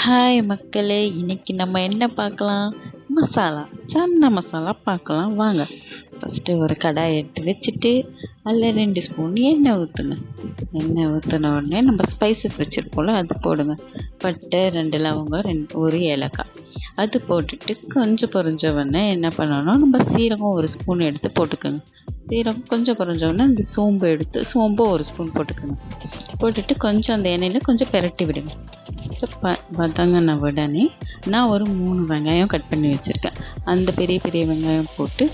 Hi மக்களே, இன்னைக்கு நம்ம என்ன பார்க்கலாம்? மசாலா, சன்னா மசாலா பார்க்கலாம் வாங்க. ஃபஸ்ட்டு ஒரு கடாய் எடுத்து வச்சுட்டு அதில் 2 ஸ்பூன் எண்ணெய் ஊற்றுங்க. எண்ணெய் ஊற்றின உடனே நம்ம ஸ்பைசஸ் வச்சுருப்போம்ல, அது போடுங்க. பட்டை, 2 லவங்கம், ஒரு ஏலக்காய் அது போட்டுட்டு கொஞ்சம் பொரிஞ்ச உடனே என்ன பண்ணணும், நம்ம சீரகம் 1 ஸ்பூன் எடுத்து போட்டுக்கோங்க. சீரகம் கொஞ்சம் பொரிஞ்ச உடனே அந்த சோம்பு 1 ஸ்பூன் போட்டுக்கோங்க. போட்டுட்டு கொஞ்சம் அந்த எண்ணெயில் கொஞ்சம் பெரட்டி விடுங்க. வதங்கின உடனே நான் ஒரு 3 வெங்காயம் கட் பண்ணி வச்சுருக்கேன். அந்த பெரிய பெரிய வெங்காயம் போட்டு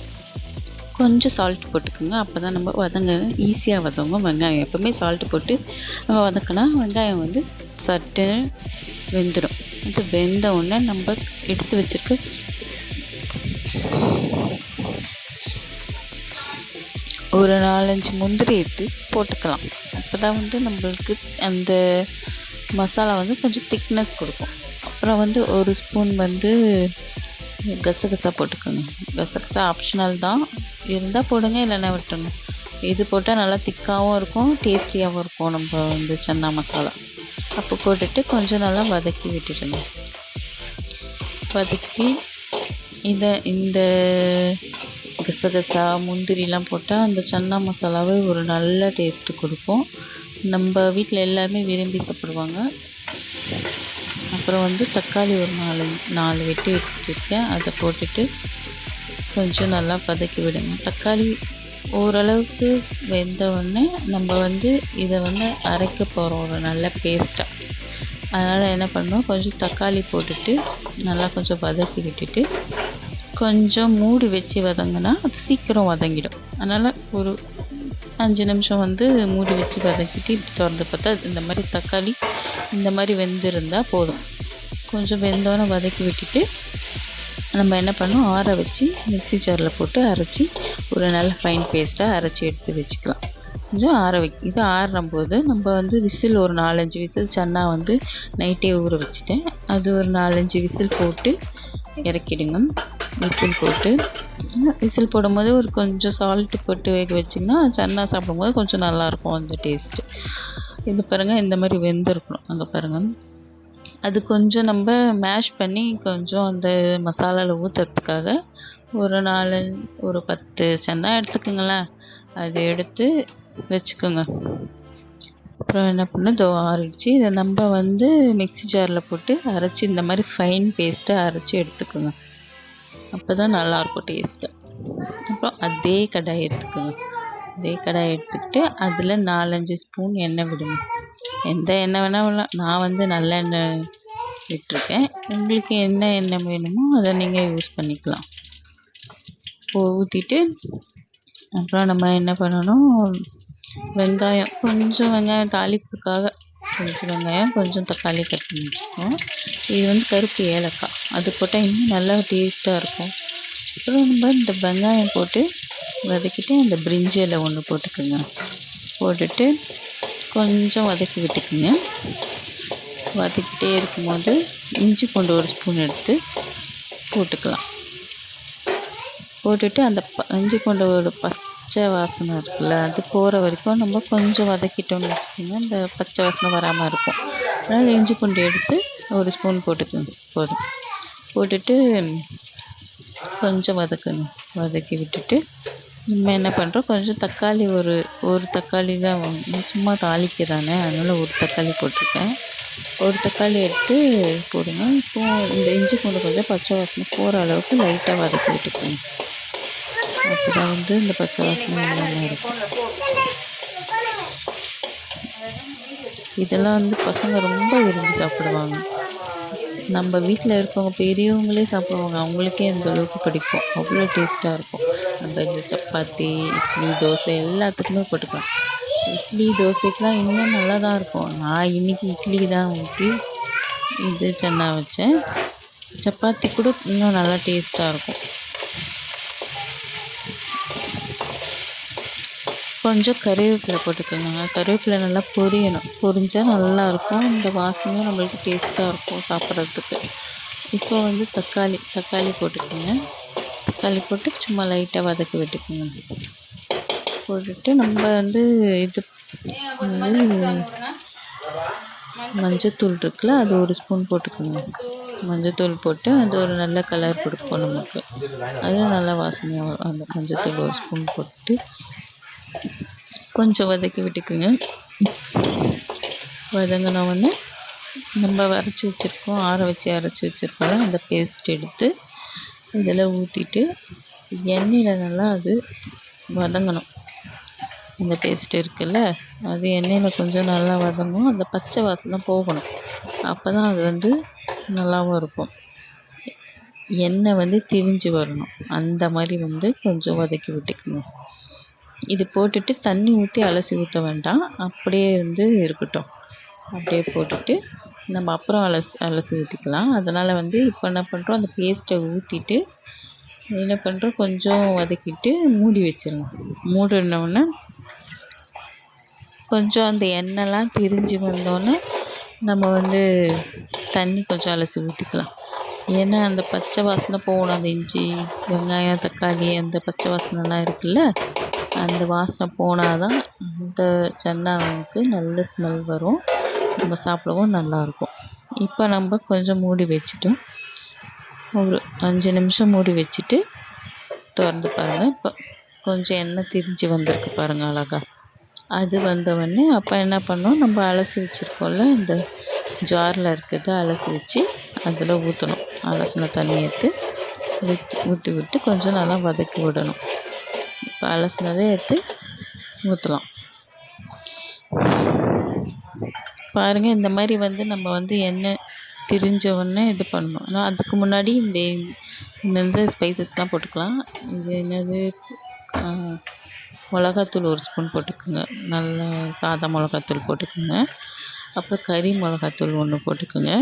கொஞ்சம் சால்ட் போட்டுக்கோங்க. அப்போ தான் நம்ம ஈஸியாக வதங்கும். வெங்காயம் எப்போவுமே சால்ட்டு போட்டு நம்ம வதக்கினா வெங்காயம் வந்து சட்டுன்னு வெந்துடும். அது வெந்த உடனே நம்ம எடுத்து வச்சுருக்க ஒரு 4-5 முந்திரி எடுத்து போட்டுக்கலாம். அப்போ தான் வந்து நம்மளுக்கு அந்த மசாலா வந்து கொஞ்சம் திக்னஸ் கொடுக்கும். அப்புறம் வந்து 1 ஸ்பூன் வந்து கசகசா போட்டுக்கோங்க. கசகசா ஆப்ஷனல் தான், இருந்தால் போடுங்க, இல்லைன்னா விட்டுருங்க. இது போட்டால் நல்லா திக்காகவும் இருக்கும், டேஸ்டியாகவும் இருக்கும் நம்ம வந்து சன்னா மசாலா. அப்போ போட்டுட்டு கொஞ்சம் நல்லா வதக்கி விட்டுடுங்க. வதக்கி இந்த கசகசா முந்திரிலாம் போட்டால் அந்த சன்னா மசாலாவே ஒரு நல்ல டேஸ்ட்டு கொடுக்கும். நம்ம வீட்டில் எல்லாருமே விரும்பி சாப்பிடுவாங்க. அப்புறம் வந்து தக்காளி ஒரு 4 வெட்டி வச்சுருக்கேன். அதை போட்டுட்டு கொஞ்சம் நல்லா வதக்கி விடுங்க. தக்காளி ஓரளவுக்கு வெந்த உடனே நம்ம வந்து இதை வந்து அரைக்க போகிறோம் ஒரு நல்ல பேஸ்ட்டாக. அதனால் என்ன பண்ணோம், கொஞ்சம் தக்காளி போட்டுட்டு நல்லா கொஞ்சம் வதக்கி விட்டுட்டு கொஞ்சம் மூடி வச்சு வதங்கினா அது சீக்கிரம் வதங்கிடும். அதனால் ஒரு 5 நிமிஷம் வந்து மூடி வச்சு வதக்கிட்டு இப்படி திறந்து பார்த்தா இந்த மாதிரி தக்காளி இந்த மாதிரி வெந்திருந்தால் போதும். கொஞ்சம் வெந்தோன்னே வதக்கி விட்டுட்டு நம்ம என்ன பண்ணோம், ஆற வச்சு மிக்ஸி ஜாரில் போட்டு அரைச்சி ஒரு நல்ல ஃபைன் பேஸ்ட்டாக அரைச்சி எடுத்து வச்சுக்கலாம். கொஞ்சம் இது ஆறும்போது நம்ம வந்து விசில் ஒரு 4-5 விசில் சன்னா வந்து நைட்டே ஊற வச்சுட்டேன். அது ஒரு 4-5 விசில் போட்டு இறக்கிடுங்க. விசில் போடும்போது ஒரு கொஞ்சம் சால்ட்டு போட்டு வேக வச்சிங்கன்னா சன்னா சாப்பிடும்போது கொஞ்சம் நல்லாயிருக்கும் அந்த டேஸ்ட்டு. இது பாருங்கள், இந்த மாதிரி வெந்திருக்கணும். அங்கே பாருங்கள், அது கொஞ்சம் நம்ம மேஷ் பண்ணி கொஞ்சம் அந்த மசாலாவில் ஊற்றுறதுக்காக ஒரு 10 சன்னா எடுத்துக்கோங்களேன். அதை எடுத்து வச்சுக்கோங்க. அப்புறம் என்ன பண்ண ஆறிடுச்சு. இதை நம்ம வந்து மிக்ஸி ஜாரில் போட்டு அரைச்சி இந்த மாதிரி ஃபைன் பேஸ்ட்டாக அரைச்சி எடுத்துக்கோங்க. அப்போ தான் நல்லாயிருக்கும் டேஸ்ட்டு. அப்புறம் அதே கடாய் எடுத்துக்கிட்டு அதில் 4-5 ஸ்பூன் எண்ணெய் விடுங்க. எந்த எண்ணெய் வேணால் நான் வந்து நல்லெண்ணெய் விட்டுருக்கேன். உங்களுக்கு என்ன எண்ணெய் வேணுமோ அதை நீங்கள் யூஸ் பண்ணிக்கலாம். ஊற்றிட்டு அப்புறம் நம்ம என்ன பண்ணணும், வெங்காயம் தாளிப்புக்காக கொஞ்சம் வெங்காயம், கொஞ்சம் தக்காளி கட் பண்ணி வச்சுக்கோம். இது வந்து கருப்பு ஏலக்காய், அது போட்டால் இன்னும் நல்லா டேஸ்ட்டாக இருக்கும். அப்புறம் நம்ம இந்த வெங்காயம் போட்டு வதக்கிட்டு அந்த பிரிஞ்சி இலை 1 போட்டுக்கோங்க. போட்டுட்டு கொஞ்சம் வதக்கி விட்டுக்குங்க. வதக்கிட்டே இருக்கும்போது இஞ்சி பூண்டு 1 ஸ்பூன் எடுத்து போட்டுக்கலாம். போட்டுட்டு அந்த இஞ்சி பூண்டோட பச்சை வாசனை இருக்குல்ல, அது போகிற வரைக்கும் நம்ம கொஞ்சம் வதக்கிட்டோம்னு வச்சுக்கோங்க, இந்த பச்சை வாசனை வராமல் இருக்கும். அதனால் இஞ்சி பூண்டு எடுத்து 1 ஸ்பூன் போட்டுக்கோங்க போதும். போட்டுட்டு கொஞ்சம் வதக்கி விட்டுட்டு நம்ம என்ன பண்ணுறோம், கொஞ்சம் தக்காளி ஒரு தக்காளி தான் சும்மா தாளிக்க தானே, அதனால் 1 தக்காளி போட்டிருக்கேன். 1 தக்காளி எடுத்து போடுங்க. இப்போது இந்த இஞ்சி பூண்டு கொஞ்சம் பச்சை வாசனை போகிற அளவுக்கு லைட்டாக வதக்கி விட்டுக்கோங்க. அப்போ தான் வந்து இந்த பச்சை வாசனை இல்லாமல் இருக்கும். இதெல்லாம் வந்து பசங்க ரொம்ப விரும்பி சாப்பிடுவாங்க. நம்ம வீட்டில் இருக்கவங்க பெரியவங்களே சாப்பிடுவாங்க, அவங்களுக்கே அந்த அளவுக்கு பிடிக்கும். அவ்வளோ டேஸ்ட்டாக இருக்கும். நம்ம இந்த சப்பாத்தி, இட்லி, தோசை எல்லாத்துக்குமே போட்டுக்கலாம். இட்லி தோசைக்கெலாம் இன்னும் நல்லா தான் இருக்கும். நான் இன்றைக்கி இட்லி தான் ஊற்றி இது சன்னா வச்சேன். சப்பாத்தி கூட இன்னும் நல்லா டேஸ்ட்டாக இருக்கும். கொஞ்சம் கருவேப்பிலை போட்டுக்கோங்க. கருவேப்பிலை நல்லா பொரிஞ்சால் நல்லாயிருக்கும். இந்த வாசனையும் நம்மளுக்கு டேஸ்ட்டாக இருக்கும் சாப்பிட்றதுக்கு. இப்போ வந்து தக்காளி போட்டுக்கோங்க. தக்காளி போட்டு சும்மா லைட்டாக வதக்கி விட்டுக்கோங்க. போட்டுட்டு நம்ம வந்து மஞ்சத்தூள் இருக்குல்ல, அது ஒரு ஸ்பூன் போட்டுக்கோங்க. மஞ்சத்தூள் போட்டு அது ஒரு நல்ல கலர் கொடுக்கும் நமக்கு. அது நல்லா வாசனையாக வரும். அந்த மஞ்சத்தூள் ஒரு ஸ்பூன் போட்டு கொஞ்சம் வதக்கி விட்டுக்குங்க. வதங்கினவுடனே நம்ம அரைச்சி வச்சுருக்கோம், ஆற வச்சு அரைச்சி வச்சுருக்கோம்ல, அந்த பேஸ்ட் எடுத்து இதில் ஊற்றிட்டு எண்ணெயில் நல்லா அது வதங்கணும். அந்த பேஸ்ட் இருக்குல்ல, அது எண்ணெயில் கொஞ்சம் நல்லா வதங்கும். அந்த பச்சை வாசனை போகணும். அப்போ தான் அது நல்லாவும் இருக்கும். எண்ணெய் திரிஞ்சு வரணும். அந்த மாதிரி கொஞ்சம் வதக்கி விட்டுக்குங்க. இது போட்டுட்டு தண்ணி ஊற்றி அலசி ஊற்ற வேண்டாம். அப்படியே இருக்கட்டும். அப்படியே போட்டுட்டு நம்ம அப்புறம் அலசி ஊற்றிக்கலாம். அதனால் இப்போ என்ன பண்ணுறோம், அந்த பேஸ்ட்டை ஊற்றிட்டு என்ன பண்ணுறோம், கொஞ்சம் வதக்கிட்டு மூடி வச்சிருங்க. மூடினோடனே கொஞ்சம் அந்த எண்ணெய்லாம் திரிஞ்சு வந்தோடனே நம்ம தண்ணி கொஞ்சம் அலசி ஊற்றிக்கலாம். ஏன்னா அந்த பச்சை வாசனை போகணும். அந்த இஞ்சி, வெங்காயம், தக்காளி அந்த பச்சை வாசனைலாம் இருக்குல்ல, அந்த வாசனை போனால் தான் அந்த சன்னாவுக்கு நல்ல ஸ்மெல் வரும். நம்ம சாப்பிடவும் நல்லாயிருக்கும். இப்போ நம்ம கொஞ்சம் மூடி வச்சுட்டோம். ஒரு 5 நிமிஷம் மூடி வச்சுட்டு திறந்து பாருங்கள். இப்போ கொஞ்சம் எண்ணெய் திரிஞ்சு வந்திருக்கு பாருங்கள் அழகா. அது வந்தவுடனே அப்போ என்ன பண்ணோம், நம்ம அலசி வச்சுருக்கோம்ல, இந்த ஜாரில் இருக்கிறத அலசி வச்சு அதில் ஊற்றணும். அலசின தண்ணி எடுத்து ஊற்றி விட்டு கொஞ்சம் நல்லா வதக்கி விடணும். இப்போ அலசினதை எடுத்து ஊற்றலாம். பாருங்கள், இந்த மாதிரி நம்ம எண்ணெய் திரிஞ்சவுடனே இது பண்ணணும். ஆனால் அதுக்கு முன்னாடி இந்த ஸ்பைசஸ்லாம் போட்டுக்கலாம். இது என்னது, மிளகாத்தூள் ஒரு ஸ்பூன் போட்டுக்கோங்க. நல்லா சாதா மிளகாத்தூள் போட்டுக்கோங்க. அப்புறம் கறி மிளகாத்தூள் 1 போட்டுக்கோங்க.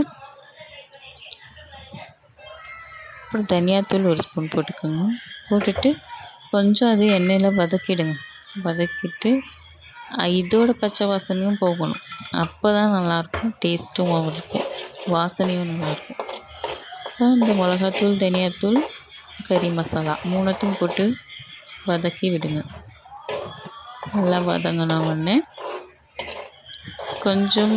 அப்புறம் தனியாத்தூள் ஒரு ஸ்பூன் போட்டுக்கோங்க. போட்டுட்டு கொஞ்சம் அது எண்ணெயில் வதக்கிடுங்க. வதக்கிட்டு இதோட பச்சை வாசனையும் போகணும். அப்போ தான் நல்லாயிருக்கும். டேஸ்ட்டும் இருக்கும், வாசனையும் நல்லாயிருக்கும். இந்த மிளகாத்தூள், தனியாத்தூள், கறி மசாலா 3த்தையும் போட்டு வதக்கி விடுங்க. நல்லா வதங்கின உடனே கொஞ்சம்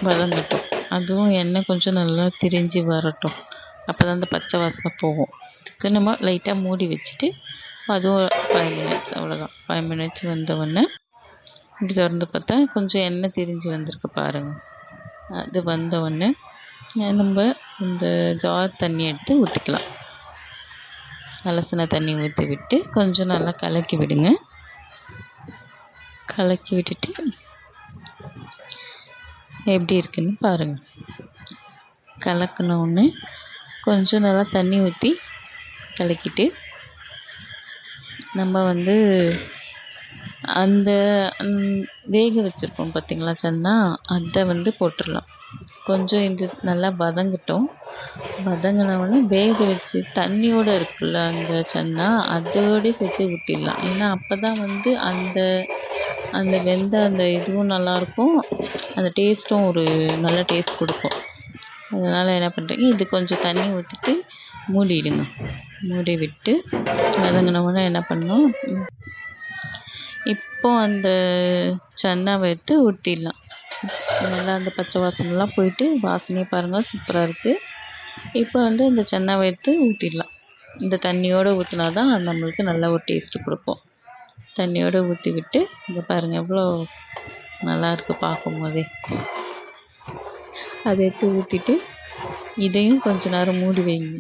வதங்கட்டும். அதுவும் எண்ணெய் கொஞ்சம் நல்லா திரிஞ்சு வரட்டும். அப்போ தான் அந்த பச்சை வாசனை போகும். இதுக்கு நம்ம லைட்டாக மூடி வச்சுட்டு அதுவும் 5 மினிட்ஸ், அவ்வளோதான். 5 மினிட்ஸ் வந்தவுடனே இப்படி திறந்து பார்த்தா கொஞ்சம் எண்ணெய் திரிஞ்சு வந்திருக்கு பாருங்கள். அது வந்தவுடனே நம்ம இந்த ஜார் தண்ணி எடுத்து ஊற்றிக்கலாம். அலசின தண்ணி ஊற்றி விட்டு கொஞ்சம் நல்லா கலக்கி விடுங்க. கலக்கி விட்டுட்டு எப்படி இருக்குன்னு பாருங்கள். கலக்கினோடனே கொஞ்சம் நல்லா தண்ணி ஊற்றி கலக்கிட்டு நம்ம அந்த வேக வச்சுருப்போம் பார்த்திங்களா சன்னா, அதை போட்டுடலாம். கொஞ்சம் இது நல்லா வதங்கட்டும். வதங்கினவுடனே வேக வச்சு தண்ணியோடு இருக்குல்ல அந்த சன்னா, அதோடய சேர்த்து ஊற்றிடலாம். ஏன்னா அப்போ தான் அந்த வெந்த அந்த இதுவும் நல்லாயிருக்கும், அந்த டேஸ்ட்டும் ஒரு நல்ல டேஸ்ட் கொடுக்கும். அதனால் என்ன பண்ணுறீங்க, இது கொஞ்சம் தண்ணி ஊற்றிட்டு மூடிடுங்க. மூடி விட்டு வதங்கினவுடனே என்ன பண்ணணும், இப்போ அந்த சன்னாவை எடுத்து ஊற்றிடலாம். நல்லா அந்த பச்சை வாசனைலாம் போயிட்டு வாசனையை பாருங்கள், சூப்பராக இருக்குது. இப்போ இந்த சன்னாவை எடுத்து ஊற்றிடலாம். இந்த தண்ணியோடு ஊற்றினா தான் அது நம்மளுக்கு நல்ல ஒரு டேஸ்ட்டு கொடுக்கும். தண்ணியோடு ஊற்றி விட்டு இங்கே பாருங்கள் எவ்வளோ நல்லாயிருக்கு பார்க்கும் போதே. அதை எடுத்து ஊற்றிட்டு இதையும் கொஞ்ச நேரம் மூடி வைங்க.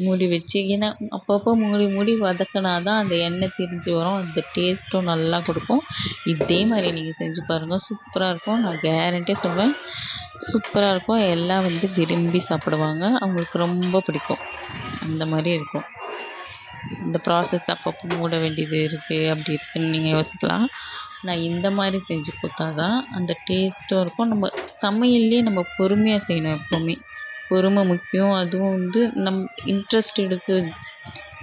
மூடி வச்சு, ஏன்னா அப்பப்போ மூடி வதக்கினா தான் அந்த எண்ணெய் திரிஞ்சு வரும். அந்த டேஸ்ட்டும் நல்லா கொடுக்கும். இதே மாதிரி நீங்கள் செஞ்சு பாருங்கள், சூப்பராக இருக்கும். நான் கேரண்டியாக சொல்வேன், சூப்பராக இருக்கும். எல்லாம் விரும்பி சாப்பிடுவாங்க, அவங்களுக்கு ரொம்ப பிடிக்கும். அந்த மாதிரி இருக்கும். இந்த ப்ராசஸ் அப்பப்போ மூட வேண்டியது இருக்குது, அப்படி இருக்குதுன்னு நீங்கள் யோசிக்கலாம். நான் இந்த மாதிரி செஞ்சு கொடுத்தா தான் அந்த டேஸ்ட்டும் இருக்கும். நம்ம சமையல்லே நம்ம பொறுமையாக செய்யணும். எப்போவுமே பொறுமை முக்கியம். அதுவும் இன்ட்ரெஸ்ட் எடுத்து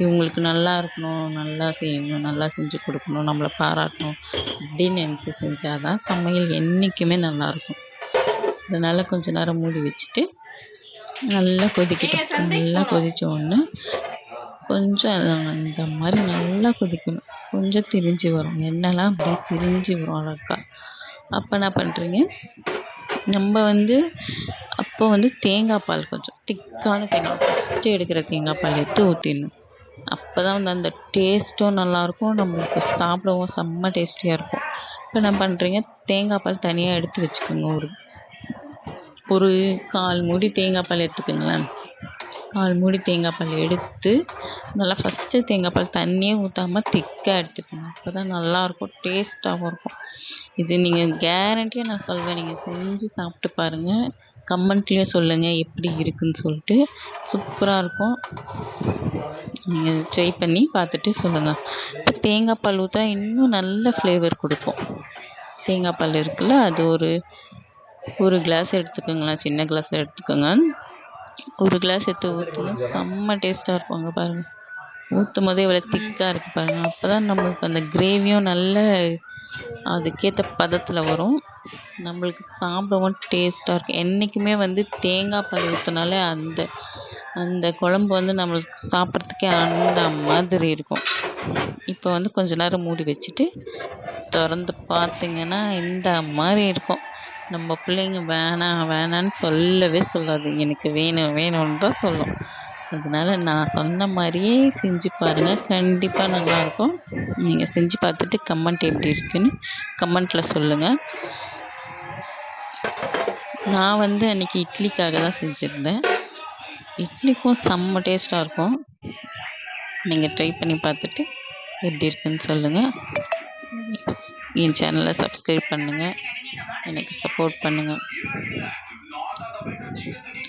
இவங்களுக்கு நல்லா இருக்கணும், நல்லா செய்யணும், நல்லா செஞ்சு கொடுக்கணும், நம்மளை பாராட்டணும் அப்படின்னு நினச்சி செஞ்சால் தான் சமையல் என்றைக்குமே நல்லாயிருக்கும். அதனால் கொஞ்ச நேரம் மூடி வச்சுட்டு நல்லா கொதிக்கட்டும். நல்லா கொதித்த உடனே கொஞ்சம் இந்த மாதிரி நல்லா கொதிக்கணும். கொஞ்சம் திரிஞ்சு வரும், எண்ணெய்லாம் அப்படியே திரிஞ்சு வரும் அழகா. அப்போ என்ன பண்ணுறீங்க, நம்ம அப்போ தேங்காய் பால் கொஞ்சம் திக்கான தேங்காய் ஃபஸ்ட்டு எடுக்கிற தேங்காய் பால் எடுத்து ஊற்றிடணும். அப்போ தான் அந்த டேஸ்ட்டும் நல்லாயிருக்கும், நம்மளுக்கு சாப்பிடவும் செம்ம டேஸ்டியாக இருக்கும். இப்போ என்ன பண்ணுறீங்க, தேங்காய் பால் தனியாக எடுத்து வச்சுக்கோங்க. ஒரு 1/4 மூடி தேங்காய் பால் எடுத்துக்கோங்களேன். 1/4 மூடி தேங்காய் பால் எடுத்து நல்லா ஃபஸ்ட்டு தேங்காய் பால் தண்ணியே ஊற்றாமல் திக்காக எடுத்துக்கோங்க. அப்போ தான் நல்லாயிருக்கும், டேஸ்ட்டாகவும் இருக்கும். இது நீங்கள் கேரண்டியாக நான் சொல்வேன், நீங்கள் செஞ்சு சாப்பிட்டு பாருங்கள். கமெண்ட்லேயும் சொல்லுங்கள் எப்படி இருக்குதுன்னு சொல்லிட்டு. சூப்பராக இருக்கும், நீங்கள் ட்ரை பண்ணி பார்த்துட்டு சொல்லுங்கள். இப்போ தேங்காய் பால் ஊற்றா இன்னும் நல்ல ஃப்ளேவர் கொடுக்கும். தேங்காய் பால் இருக்குல்ல, அது ஒரு கிளாஸ் எடுத்துக்கோங்களேன், சின்ன கிளாஸில் எடுத்துக்கோங்க. ஒரு கிளாஸ் எடுத்து ஊற்றுங்க, செம்ம டேஸ்ட்டாக இருக்கும். அங்கே பாருங்கள், ஊற்றும் போதே இவ்வளோ திக்காக இருக்குது பாருங்கள். அப்போ தான் நம்மளுக்கு அந்த கிரேவியும் நல்ல அதுக்கேற்ற பதத்தில் வரும், நம்மளுக்கு சாப்பிடவும் டேஸ்ட்டாக இருக்கும். என்றைக்குமே தேங்காய் பால் ஊற்றினாலே அந்த குழம்பு நம்மளுக்கு சாப்பிட்றதுக்கே அந்த மாதிரி இருக்கும். இப்போ கொஞ்ச நேரம் மூடி வச்சுட்டு திறந்து பார்த்திங்கன்னா இந்த மாதிரி இருக்கும். நம்ம பிள்ளைங்க வேணான்னு சொல்லவே சொல்லாது, எனக்கு வேணும்னு தான் சொல்லும். அதனால நான் சொன்ன மாதிரியே செஞ்சு பாருங்கள், கண்டிப்பாக நல்லாயிருக்கும். நீங்கள் செஞ்சு பார்த்துட்டு கமெண்ட் எப்படி இருக்குன்னு கமெண்ட்டில் சொல்லுங்கள். நான் அன்றைக்கி இட்லிக்காக தான் செஞ்சுருந்தேன். இட்லிக்கும் செம்ம டேஸ்ட்டாக இருக்கும். நீங்கள் ட்ரை பண்ணி பார்த்துட்டு எப்படி இருக்குன்னு சொல்லுங்கள். என் சேனலை சப்ஸ்கிரைப் பண்ணுங்கள், எனக்கு சப்போர்ட் பண்ணுங்கள்.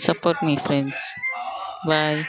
Support me friends. பாய்.